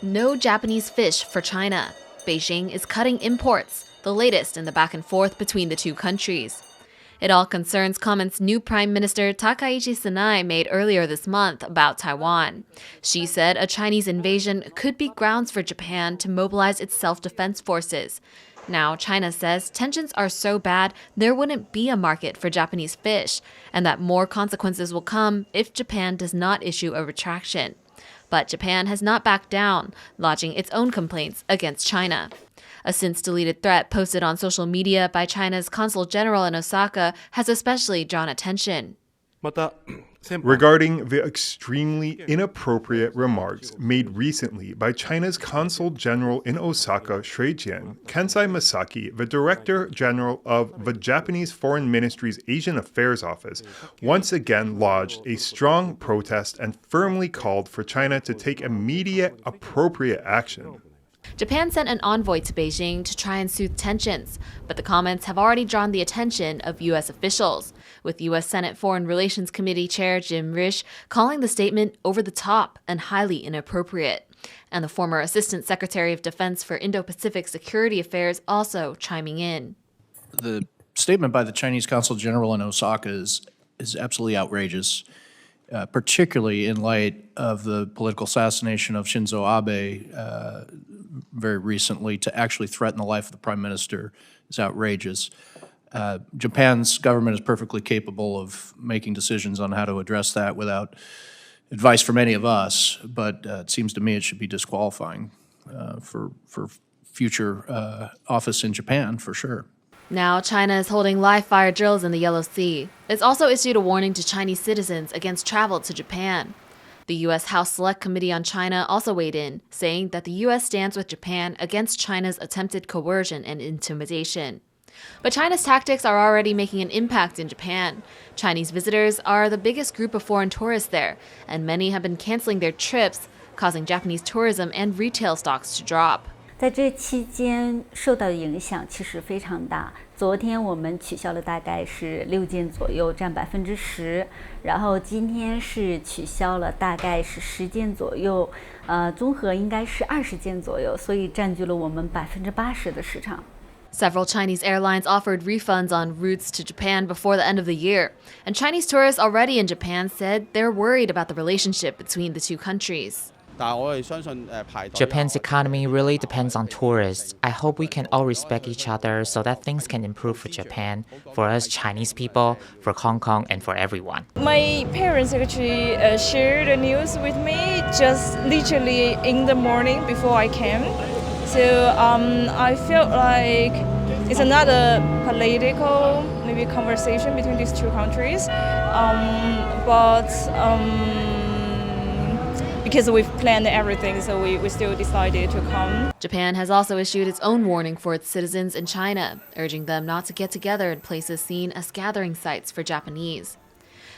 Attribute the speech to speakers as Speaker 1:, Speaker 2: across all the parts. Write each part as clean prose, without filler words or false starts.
Speaker 1: No Japanese fish for China. Beijing is cutting imports, the latest in the back and forth between the two countries. It all concerns comments new Prime Minister Takaichi Sanae made earlier this month about Taiwan. She said a Chinese invasion could be grounds for Japan to mobilize its self-defense forces. Now, China says tensions are so bad there wouldn't be a market for Japanese fish, and that more consequences will come if Japan does not issue a retraction. But Japan has not backed down, lodging its own complaints against China. A since-deleted threat posted on social media by China's consul general in Osaka has especially drawn attention.
Speaker 2: Regarding the extremely inappropriate remarks made recently by China's consul general in Osaka, Shuijian, Kensai Masaki, the director general of the Japanese Foreign Ministry's Asian Affairs Office, once again lodged a strong protest and firmly called for China to take immediate, appropriate action.
Speaker 1: Japan sent an envoy to Beijing to try and soothe tensions, but the comments have already drawn the attention of U.S. officials, with U.S. Senate Foreign Relations Committee Chair Jim Risch calling the statement over the top and highly inappropriate. And the former Assistant Secretary of Defense for Indo-Pacific Security Affairs also chiming in.
Speaker 3: The statement by the Chinese Consul General in Osaka is absolutely outrageous, particularly in light of the political assassination of Shinzo Abe very recently. To actually threaten the life of the Prime Minister is outrageous. Japan's government is perfectly capable of making decisions on how to address that without advice from any of us, but it seems to me it should be disqualifying for future office in Japan, for sure.
Speaker 1: Now, China is holding live-fire drills in the Yellow Sea. It's also issued a warning to Chinese citizens against travel to Japan. The U.S. House Select Committee on China also weighed in, saying that the U.S. stands with Japan against China's attempted coercion and intimidation. But China's tactics are already making an impact in Japan. Chinese visitors are the biggest group of foreign tourists there, and many have been canceling their trips, causing Japanese tourism and retail stocks to drop.
Speaker 4: 在这期间受到的影响其实非常大。昨天我们取消了大概是6件左右，占10%，然后今天是取消了大概是10件左右，综合应该是20件左右，所以占据了我们80%的市场。
Speaker 1: Several Chinese airlines offered refunds on routes to Japan before the end of the year, and Chinese tourists already in Japan said they're worried about the relationship between the two countries.
Speaker 5: Japan's economy really depends on tourists. I hope we can all respect each other so that things can improve for Japan, for us Chinese people, for Hong Kong, and for everyone.
Speaker 6: My parents actually shared the news with me just literally in the morning before I came. So I felt like it's another political maybe conversation between these two countries. Because we've planned everything, so we still decided to come.
Speaker 1: Japan has also issued its own warning for its citizens in China, urging them not to get together in places seen as gathering sites for Japanese.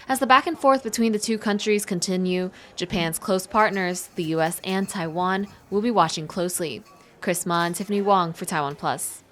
Speaker 1: As the back and forth between the two countries continue, Japan's close partners, the U.S. and Taiwan, will be watching closely. Kris and Tiffany Wong for TaiwanPlus.